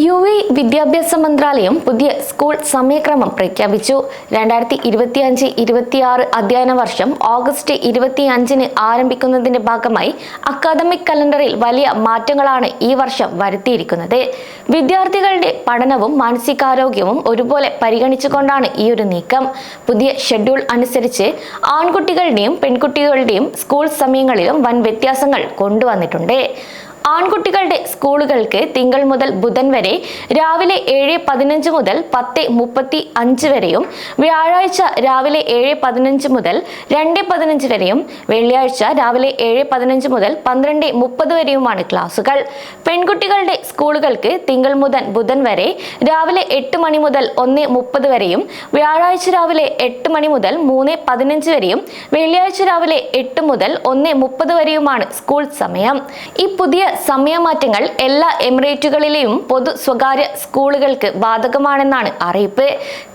യു.എ വിദ്യാഭ്യാസ മന്ത്രാലയം പുതിയ സ്കൂൾ സമയക്രമം പ്രഖ്യാപിച്ചു. 2025-26 അധ്യയന വർഷം ഓഗസ്റ്റ് 25-ന് ആരംഭിക്കുന്നതിന്റെ ഭാഗമായി അക്കാദമിക് കലണ്ടറിൽ വലിയ മാറ്റങ്ങളാണ് ഈ വർഷം വരുത്തിയിരിക്കുന്നത്. വിദ്യാർത്ഥികളുടെ പഠനവും മാനസികാരോഗ്യവും ഒരുപോലെ പരിഗണിച്ചുകൊണ്ടാണ് ഈ ഒരു നീക്കം. പുതിയ ഷെഡ്യൂൾ അനുസരിച്ച് ആൺകുട്ടികളുടെയും പെൺകുട്ടികളുടെയും സ്കൂൾ സമയങ്ങളിലും വൻ വ്യത്യാസങ്ങൾ കൊണ്ടുവന്നിട്ടുണ്ട്. ആൺകുട്ടികളുടെ സ്കൂളുകൾക്ക് തിങ്കൾ മുതൽ ബുധൻ വരെ രാവിലെ 7:15 മുതൽ 10:35 വരെയും, വ്യാഴാഴ്ച രാവിലെ 7:15 മുതൽ 2:15 വരെയും, വെള്ളിയാഴ്ച രാവിലെ 7:15 മുതൽ 12:30 വരെയുമാണ് ക്ലാസുകൾ. പെൺകുട്ടികളുടെ സ്കൂളുകൾക്ക് തിങ്കൾ മുതൽ ബുധൻ വരെ രാവിലെ 8 മണി മുതൽ 1:30 വരെയും, വ്യാഴാഴ്ച രാവിലെ 8 മണി മുതൽ 3:15 വരെയും, വെള്ളിയാഴ്ച രാവിലെ 8 മുതൽ 1:30 വരെയുമാണ് സ്കൂൾ സമയം. ഈ പുതിയ സമയമാറ്റങ്ങൾ എല്ലാ എമിറേറ്റുകളിലെയും പൊതു സ്വകാര്യ സ്കൂളുകൾക്ക് ബാധകമാണെന്നാണ് അറിയിപ്പ്.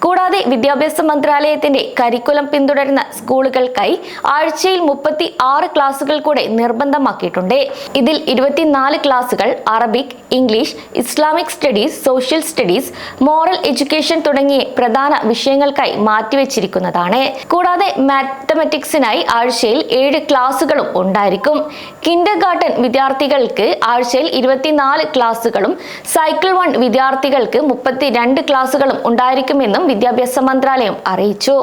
കൂടാതെ വിദ്യാഭ്യാസ മന്ത്രാലയത്തിന്റെ കരിക്കുലം പിന്തുടരുന്ന സ്കൂളുകൾക്കായി ആഴ്ചയിൽ 36 ക്ലാസുകൾ കൂടെ നിർബന്ധമാക്കിയിട്ടുണ്ട്. ഇതിൽ 24 ക്ലാസുകൾ Arabic, English, Islamic studies, social studies, moral education തുടങ്ങിയ പ്രധാന വിഷയങ്ങൾക്കായി മാറ്റിവെച്ചിരിക്കുന്നതാണ്. കൂടാതെ മാത്തമാറ്റിക്സിനായി ആഴ്ചയിൽ 7 ക്ലാസുകളും ഉണ്ടായിരിക്കും. കിൻഡർ ഗാർട്ടൻ വിദ്യാർത്ഥികൾക്ക് ആഴ്ചയിൽ 24 ക്ലാസുകളും സൈക്കിൾ 1 വിദ്യാർത്ഥികൾക്ക് 32 ക്ലാസുകളും ഉണ്ടായിരിക്കുമെന്നും വിദ്യാഭ്യാസ മന്ത്രാലയം അറിയിച്ചു.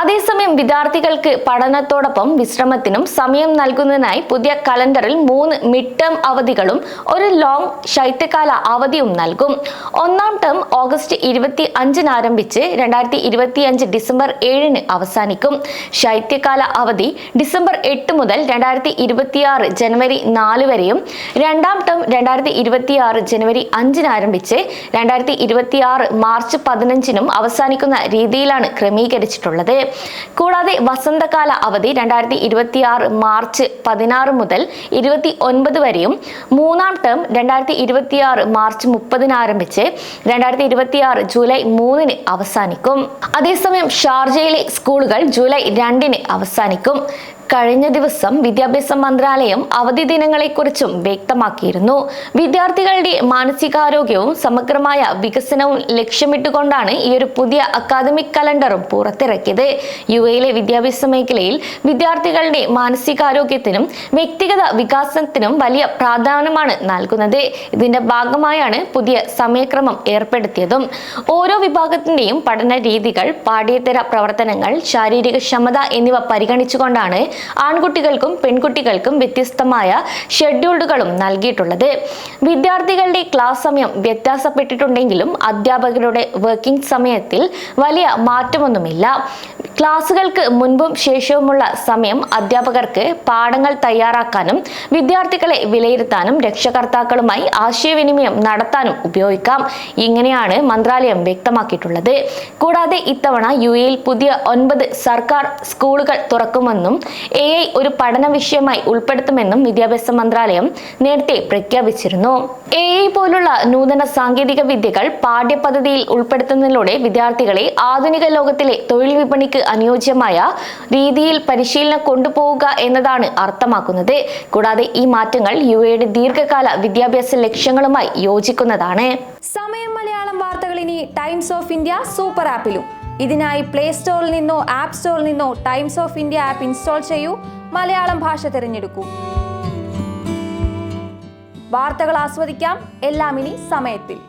അതേസമയം വിദ്യാർത്ഥികൾക്ക് പഠനത്തോടൊപ്പം വിശ്രമത്തിനും സമയം നൽകുന്നതിനായി പുതിയ കലണ്ടറിൽ 3 മിഡ് ടേം അവധികളും 1 ലോങ് ശൈത്യകാല അവധിയും നൽകും. ഒന്നാം ടേം ഓഗസ്റ്റ് 25-ന് ആരംഭിച്ച് 2025 ഡിസംബർ 7-ന് അവസാനിക്കും. ശൈത്യകാല അവധി ഡിസംബർ 8 മുതൽ 2026 ജനുവരി 4 വരെയും, രണ്ടാം ടേം 2026 ജനുവരി 5-ന് ആരംഭിച്ച് 2026 മാർച്ച് 15-നും അവസാനിക്കുന്ന രീതിയിലാണ് ക്രമീകരിച്ചിട്ടുള്ളത്. കൂടാതെ വസന്തകാല അവധി 2026 മാർച്ച് 16 മുതൽ 29 വരെയും, മൂന്നാം ടേം 2026 മാർച്ച് 30-ന് ആരംഭിച്ച് 2026 ജൂലൈ 3-ന് അവസാനിക്കും. അതേസമയം ഷാർജയിലെ സ്കൂളുകൾ ജൂലൈ 2-ന് അവസാനിക്കും. കഴിഞ്ഞ ദിവസം വിദ്യാഭ്യാസ മന്ത്രാലയം അവധി ദിനങ്ങളെക്കുറിച്ചും വ്യക്തമാക്കിയിരുന്നു. വിദ്യാർത്ഥികളുടെ മാനസികാരോഗ്യവും സമഗ്രമായ വികസനവും ലക്ഷ്യമിട്ടുകൊണ്ടാണ് ഈ ഒരു പുതിയ അക്കാദമിക് കലണ്ടറും പുറത്തിറക്കിയത്. യു.എയിലെ വിദ്യാഭ്യാസ മേഖലയിൽ വിദ്യാർത്ഥികളുടെ മാനസികാരോഗ്യത്തിനും വ്യക്തിഗത വികാസത്തിനും വലിയ പ്രാധാന്യമാണ് നൽകുന്നത്. ഇതിന്റെ ഭാഗമായാണ് പുതിയ സമയക്രമം ഏർപ്പെടുത്തിയതും. ഓരോ വിഭാഗത്തിന്റെയും പഠന രീതികൾ, പാഠ്യേതര പ്രവർത്തനങ്ങൾ, ശാരീരിക ക്ഷമത എന്നിവ പരിഗണിച്ചുകൊണ്ടാണ് ആൺകുട്ടികൾക്കും പെൺകുട്ടികൾക്കും വ്യത്യസ്തമായ ഷെഡ്യൂളുകളും നൽകിയിട്ടുള്ളത്. വിദ്യാർത്ഥികളുടെ ക്ലാസ് സമയം വ്യത്യാസപ്പെട്ടിട്ടുണ്ടെങ്കിലും അധ്യാപകരുടെ വർക്കിംഗ് സമയത്തിൽ വലിയ മാറ്റമൊന്നുമില്ല. ക്ലാസുകൾക്ക് മുൻപും ശേഷവുമുള്ള സമയം അധ്യാപകർക്ക് പാഠങ്ങൾ തയ്യാറാക്കാനും വിദ്യാർത്ഥികളെ വിലയിരുത്താനും രക്ഷകർത്താക്കളുമായി ആശയവിനിമയം നടത്താനും ഉപയോഗിക്കാം. ഇങ്ങനെയാണ് മന്ത്രാലയം വ്യക്തമാക്കിയിട്ടുള്ളത്. കൂടാതെ ഇത്തവണ യു.എയിൽ പുതിയ 9 സർക്കാർ സ്കൂളുകൾ തുറക്കുമെന്നും AI ഒരു പഠന വിഷയമായി ഉൾപ്പെടുത്തുമെന്നും വിദ്യാഭ്യാസ മന്ത്രാലയം നേരത്തെ പ്രഖ്യാപിച്ചിരുന്നു. AI പോലുള്ള നൂതന സാങ്കേതിക വിദ്യകൾ പാഠ്യപദ്ധതിയിൽ ഉൾപ്പെടുത്തുന്നതിലൂടെ വിദ്യാർത്ഥികളെ ആധുനിക ലോകത്തിലെ തൊഴിൽ വിപണിക്ക് അനുയോജ്യമായ രീതിയിൽ പരിശീലനം കൊണ്ടുപോവുക എന്നതാണ് അർത്ഥമാക്കുന്നത്. കൂടാതെ ഈ മാറ്റങ്ങൾ യു.എയുടെ ദീർഘകാല വിദ്യാഭ്യാസ ലക്ഷ്യങ്ങളുമായി യോജിക്കുന്നതാണ്. സമയം മലയാളം വാർത്തകൾ ഇനി ടൈംസ് ഓഫ് ഇന്ത്യ സൂപ്പർ ആപ്പിലും. ഇതിനായി പ്ലേ സ്റ്റോറിൽ നിന്നോ ആപ്പ് സ്റ്റോറിൽ നിന്നോ times of India app install ചെയ്യൂ. മലയാളം ഭാഷ തിരഞ്ഞെടുക്കൂ. വാർത്തകൾ ആസ്വദിക്കാം. എല്ലാം ഇനി സമയത്തിൽ.